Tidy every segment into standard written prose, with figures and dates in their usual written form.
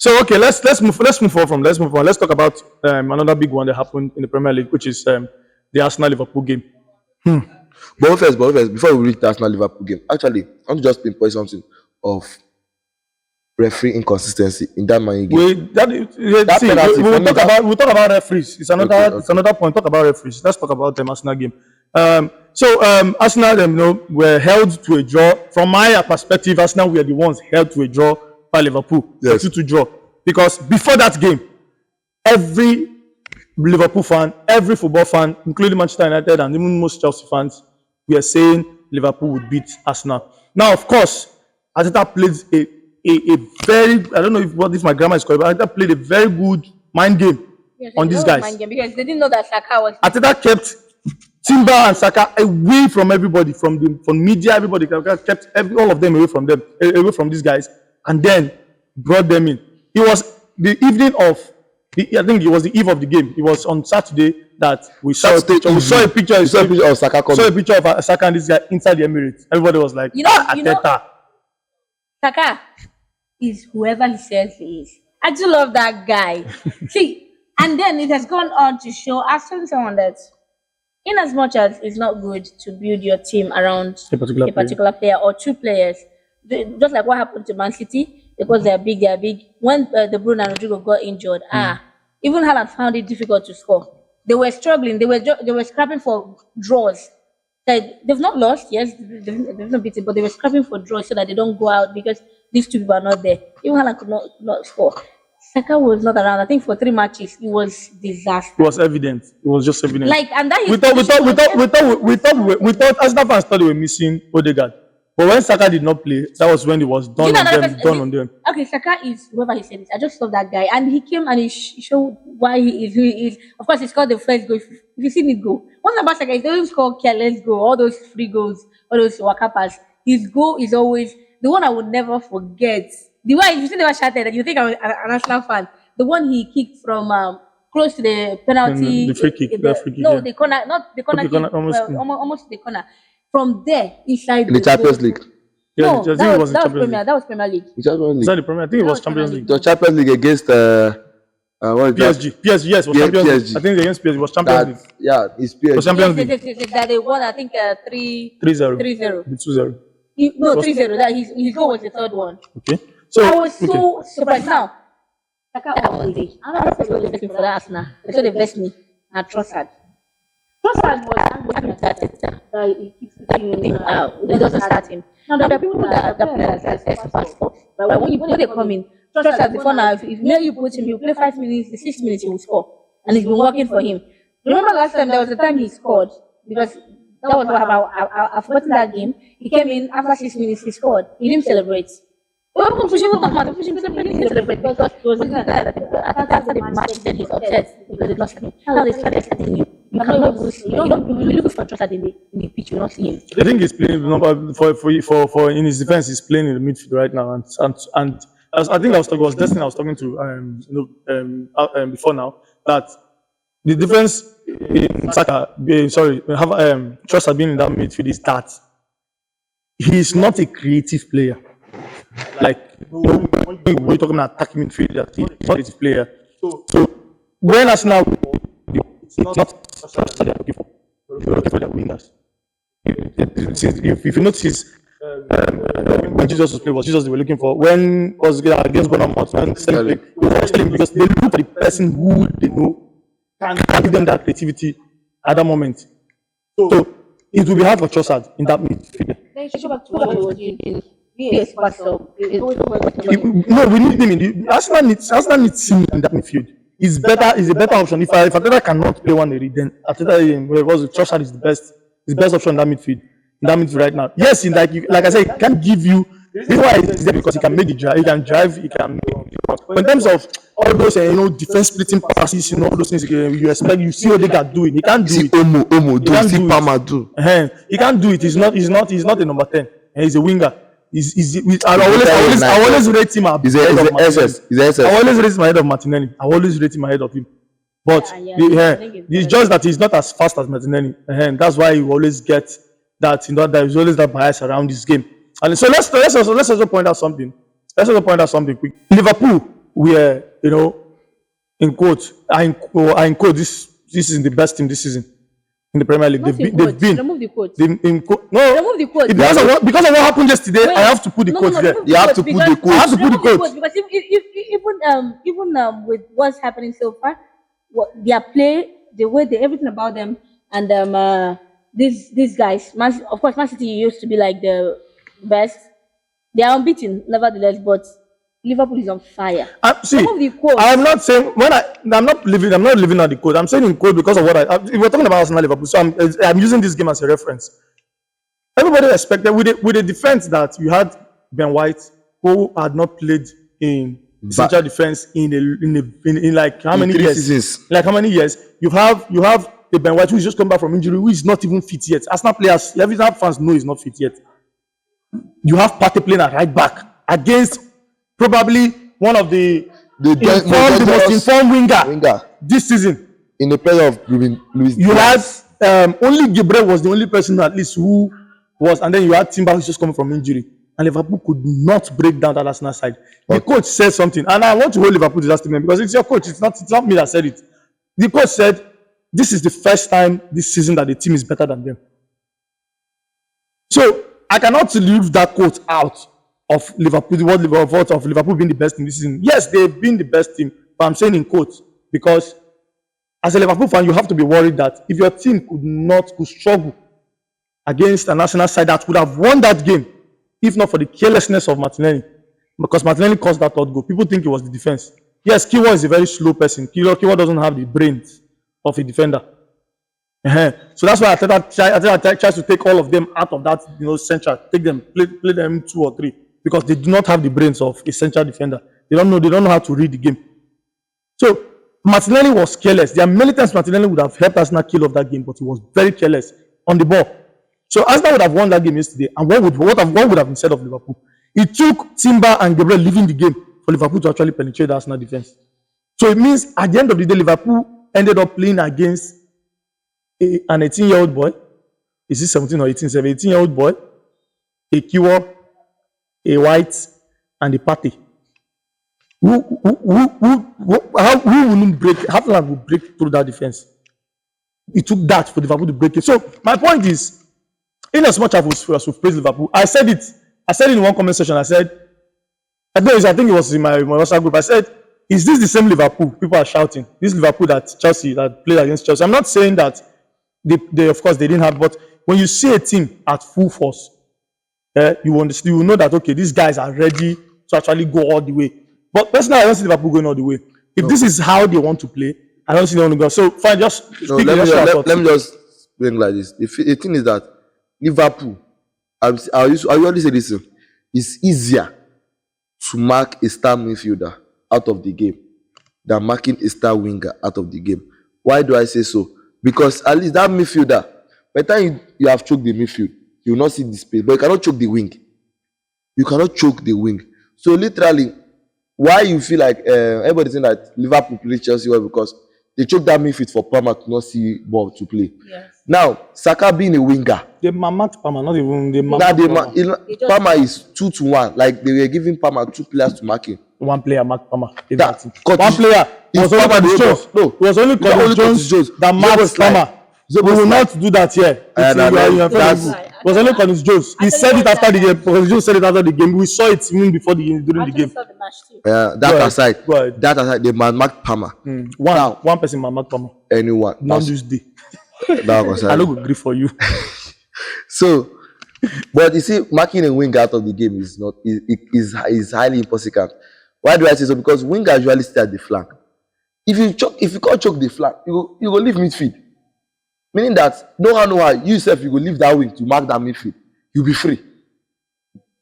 So okay, let's move on from let's move on. Let's talk about another big one that happened in the Premier League, which is the Arsenal Liverpool game. But first, before we reach the Arsenal Liverpool game, actually, I want to just pinpoint something of referee inconsistency in that Man U game. That see, penalty for me, we'll talk about referees. It's another Okay. it's another point. Talk about referees. Let's talk about the Arsenal game. Arsenal, were held to a draw. From my perspective, Arsenal were the ones held to a draw by Liverpool. Yes. 2-2 draw. Because before that game, every Liverpool fan, every football fan, including Manchester United and even most Chelsea fans, were saying Liverpool would beat Arsenal. Now, of course, Arteta played a very, I don't know if my grammar is correct, but Arteta played a very good mind game on these guys. Mind game because they didn't know that Saka was. Arteta kept Timber and Saka away from everybody, from media, everybody kept all of them away from these guys, and then brought them in. It was the evening of, I think it was the eve of the game. It was on Saturday that we saw a picture. We saw a picture of Saka coming. Saw a picture of Saka and this guy inside the Emirates. Everybody was like, Arteta. Saka is whoever he says he is. I do love that guy. See, and then it has gone on to show, I've told someone that in as much as it's not good to build your team around a particular player or two players, just like what happened to Man City, because they are big. When De Bruyne and Rodrigo got injured, even Haaland found it difficult to score. They were struggling. They were scrapping for draws. Like, they've not lost, yes, they've not beaten, but they were scrapping for draws so that they don't go out because these two people are not there. Even Haaland could not score. Saka was not around. I think for 3 matches, it was disaster. It was evident. It was just evident. Like, and that is we thought Arsenal fans thought they were missing Odegaard. But when Saka did not play, that was when it was done on them. Okay, Saka is whoever he said it. I just love that guy, and he came and he showed why he is who he is. Of course, he scored the first goal. If you see it go, one thing about Saka, he doesn't score careless goal, all those free goals, all those wakapas. His goal is always the one I would never forget. The one, if you see the one shouted, and you think I'm an Arsenal fan. The one he kicked from close to the penalty. The free kick. The corner, not the corner. Almost the corner. From there, inside the Champions League. Yeah, no, that was Premier. That was Premier League. The Champions League. Is that the Premier? I think it was Champions League. The Champions League against what is PSG. that? PSG, yes, it was Champions League. PSG. I think against PSG it was Champions League. Yeah, it's PSG. It was Champions League. That they won, I think 3-0. 3-0. 2-0. No, 3-0. That his goal was the third one. Okay. So I was so surprised. Now, Saka was the. I'm not looking for that Arsenal. They said they best me. I trust her. Trossard was angry at that he keeps putting him out. He doesn't start him. Now there are people that players as passport. But when they come in, Trossard before now, if you put him, he'll play 5 minutes, the 6 minutes he will score. And it's been working for him. Remember last time there was a time he scored because that was what happened. I've forgotten that game. He came in after 6 minutes, he scored. He didn't celebrate. Pushing celebrate because he was looking at after the match, then he's upset because they lost him. Now they started starting him. You don't look for Trossard in the pitch, you don't see him. I think he's playing for in his defense. He's playing in the midfield right now, and as I think I was Destiny. I was talking to before now that the difference in Saka, Trossard being in that midfield is that he's not a creative player. Like when we're talking about attacking midfielder, he's not a creative player. So when Arsenal, it's not Trossard they're looking for. They're looking for their wingers. If you notice, when Jesus was playing, was Jesus they were looking for? When was against Bournemouth? When Sterling played, it was Sterling because they look for the person who they know can give them that creativity at that moment. So it will be hard for Trossard in that midfield. Yes, no, we need him. Arsenal needs him in that midfield. It's a better option. If Arteta cannot play one area, then Arteta Trossard is the best option in that midfield. In that midfield right now. Yes, like I said, he can give you. This is why it's there because he can make the drive. He can drive. He can make. But in terms of all those defense splitting passes, all those things you expect, you see Odegaard doing. He can't do it. Omo do. See Palmer do. He can't do it. He's not a number 10. He's a winger. I always rate him ahead of Martinelli. I always rate him ahead of Martinelli. I always rate him ahead of him. But it's just that he's not as fast as Martinelli. That's why you always get that. There's always that bias around this game. And so let's also point out something. Let's also point out something quick. Liverpool were, in quote, are in quote, this is the best team this season in the Premier League. Not in They've quotes. been. Remove the quotes. No, Remove the quotes. because of what happened yesterday, Wait. I have to put the quotes there. remove You have to quotes put the because- quotes. I have to put the remove quotes. because even with what's happening so far, their play, the way everything about them, and these guys, of course, Man City used to be like the best. They are unbeaten, nevertheless, but Liverpool is on fire. See, Remove the quotes. I'm not saying I'm not living out the code. I'm saying in code because of what if we're talking about Arsenal Liverpool. So I'm using this game as a reference. Everybody expected with the defense that you had Ben White, who had not played in central defense in like how many 3 years? seasons. Like how many years? You have a Ben White who is just come back from injury, who is not even fit yet. Arsenal players, Arsenal fans know he's not fit yet. You have Partey playing at right back against probably one of the most informed winger this season. In the player of Luis. You had only Gabriel was the only person at least who was, and then you had Timber who's just coming from injury, and Liverpool could not break down that Arsenal side. The coach said something, and I want to hold Liverpool to that statement because it's your coach. It's not me that said it. The coach said this is the first time this season that the team is better than them. So I cannot leave that quote out of Liverpool, of Liverpool being the best team this season. Yes, they've been the best team, but I'm saying in quotes because as a Liverpool fan, you have to be worried that if your team could struggle against an Arsenal side that would have won that game, if not for the carelessness of Martinelli, because Martinelli caused that third goal. People think it was the defense. Yes, Kiwa is a very slow person. Kiwa doesn't have the brains of a defender. So that's why I try to take all of them out of that, central. Take them, play them 2 or 3 because they do not have the brains of a central defender. They don't know how to read the game. So Martinelli was careless. There are many times Martinelli would have helped Arsenal kill off that game, but he was very careless on the ball. So Arsenal would have won that game yesterday, and what would have been said of Liverpool? It took Timber and Gabriel leaving the game for Liverpool to actually penetrate the Arsenal defense. So it means at the end of the day, Liverpool ended up playing against an 18-year-old boy. Is it 17 or 18? 18-year-old boy, a Kiwa, a White, and a Partey. Who wouldn't break? Haaland would break through that defense. It took that for Liverpool to break it. So my point is, in as much as we've praised Liverpool, I said it in one comment section. I said, I think it was in my WhatsApp group. I said, is this the same Liverpool? People are shouting. This Liverpool that played against Chelsea. I'm not saying that they of course they didn't have, but when you see a team at full force, you will know that okay, these guys are ready to actually go all the way. But personally, I don't see Liverpool going all the way. If this is how they want to play, I don't see them going to go. So fine, just speak. Let me just bring like this. The thing is that Liverpool, I already say this, it's easier to mark a star midfielder out of the game than marking a star winger out of the game. Why do I say so? Because at least that midfielder, by the time you have choked the midfield, you will not see the space, but you cannot choke the wing. You cannot choke the wing. So literally, why you feel like everybody saying that Liverpool play Chelsea well because they choked that midfield for Palmer to not see ball to play. Yes. Now, Saka being a winger. They marked Palmer, not even Palmer is 2-1. Like they were giving Palmer 2 players to mark him. One player marked Palmer. One player was only Curtis Jones. No, it was only Curtis Jones that marked Palmer. We will not do that here. It was only Curtis Jones. He said it after the game. Curtis Jones said it after the game. We saw it even before during the game. That aside, they marked Palmer. One person marked Palmer. Anyone. Not this day. I don't agree for you. So, but you see, marking a winger out of the game is highly impossible. Why do I say so? Because wingers usually stay at the flank. If you can't choke the flank, you go leave midfield. Meaning that no how you yourself you go leave that wing to mark that midfield. You'll be free.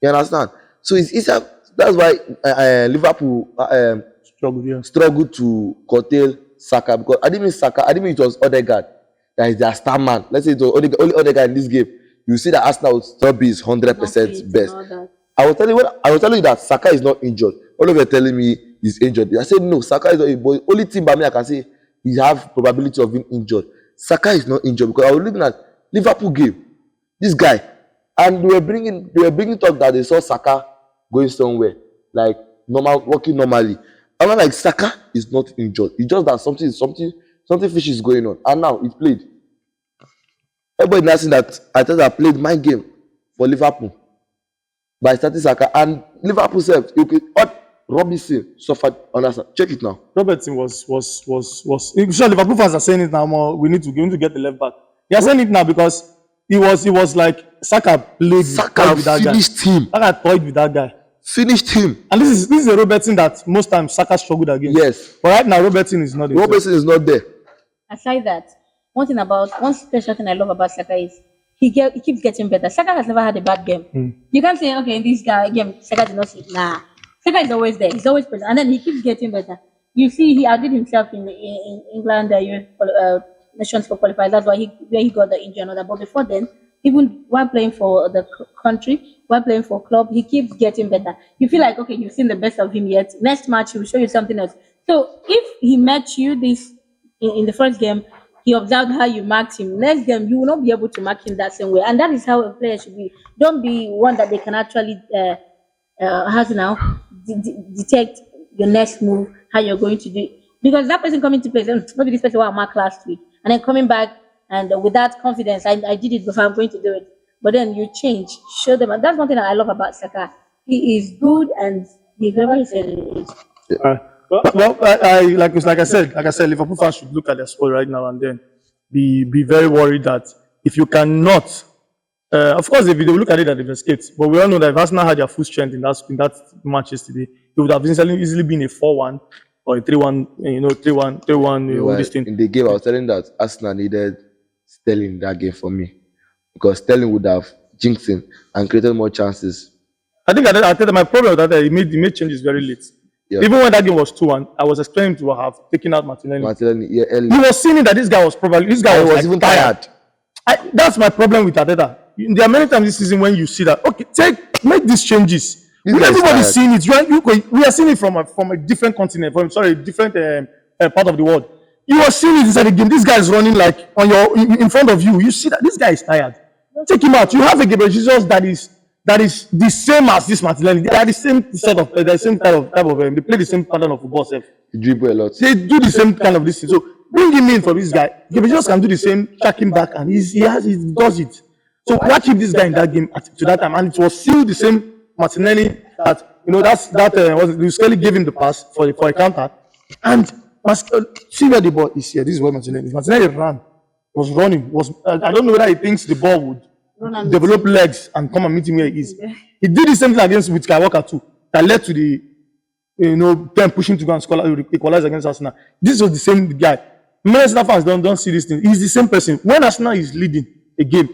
You understand? So it's easier. That's why Liverpool struggled to curtail Saka, because I didn't mean it was Odegaard that is their star man. Let's say it was only Odegaard in this game. You see that Arsenal will still be his 100% best. I will tell you that Saka is not injured. All of you are telling me he's injured. I said no, Saka is not injured. But only thing by me I can say he have probability of being injured. Saka is not injured, because I was looking at Liverpool game. This guy, and they were bringing talk that they saw Saka going somewhere like working normally. I'm not like Saka is not injured. It's just that something fish is going on. And now he played. Everybody now saying that Arteta played my game for Liverpool by starting Saka, and Liverpool self, okay, Robinson suffered on that. Check it now. Robertson was. I'm sure Liverpool fans are saying it now. More, we need to get the left back. They are saying it now because he was like Saka played. Saka with that finished guy. him. Saka toyed with that guy. Finished him. And this is a Robertson that most times Saka struggled against. Yes. But right now Robertson is not. Robertson is not there. Aside that, one special thing I love about Saka is he keeps getting better. Saka has never had a bad game. You can't say, okay, in this guy game, Saka did not see. Nah. Saka is always there. He's always present. And then he keeps getting better. You see, he outdid himself in England, Nations Cup qualifiers. That's where he got the injury and all that. But before then, even while playing for the country, while playing for club, he keeps getting better. You feel like, okay, you've seen the best of him yet. Next match, he will show you something else. So if he met you in the first game, he observed how you marked him. Next game, you will not be able to mark him that same way. And that is how a player should be. Don't be one that they can actually detect your next move, how you're going to do it. Because that person coming to play, maybe this person was marked last week, and then coming back and with that confidence, I did it before, I'm going to do it. But then you change, show them, and that's one thing that I love about Saka. He is good, and he's never said it is. Well, like I said, Liverpool fans should look at their squad right now and then be very worried that if you cannot, of course, if they will look at it that they've escaped, but we all know that if Arsenal had their full strength in that match yesterday, it would have easily been a 4-1 or a 3-1, 3-1, this thing. In the game, I was telling that Arsenal needed Sterling in that game for me, because Sterling would have jinxed him and created more chances. I think my problem with that, he made changes very late. Yeah. Even when that game was 2-1, I was expecting him to have taken out Martinelli. Yeah, early. He was seeing that this guy was like even tired. That's my problem with Arteta. There are many times this season when you see that, okay, make these changes. Everybody's seeing it. We are seeing it from a different continent, different part of the world. You are seeing it inside the game. This guy is running like in front of you. You see that this guy is tired. Take him out. You have a Gabriel Jesus that is the same as this Martinelli. They are the same sort of, the same type of. They play the same pattern of football. They dribble a lot. They do the same kind of this thing. So bring him in for this guy. Gabriel Jesus can do the same. Track him back, and he does it. So why keep this guy in that game to that time? And it was still the same Martinelli that Skelly gave him the pass for a counter, and see where the ball is here. This is where Martinelli was running. I don't know whether he thinks the ball would develop legs and come and meet him where he is. He did the same thing against with Skywalker too. That led to the them pushing to go and equalize against Arsenal. This was the same guy. Many Arsenal fans don't see this thing. He's the same person. When Arsenal is leading a game,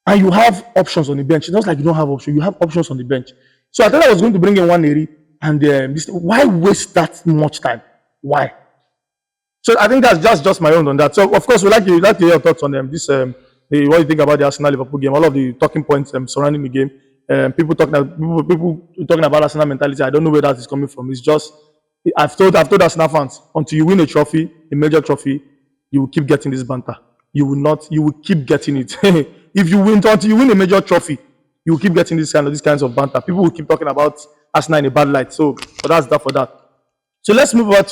and you have options on the bench, it's not like you don't have options. You have options on the bench. So I thought I was going to bring in Nwaneri, and why waste that much time? Why? So I think that's just my own on that. So of course, we'd like to hear your thoughts on this. What you think about the Arsenal Liverpool game? All of the talking points surrounding the game. People talking about Arsenal mentality. I don't know where that is coming from. It's just I've told Arsenal fans, until you win a trophy, a major trophy, you will keep getting this banter. You will keep getting it. If you win until you win a major trophy, you will keep getting these kinds of banter. People will keep talking about Arsenal in a bad light. So that's that for that. So let's move over to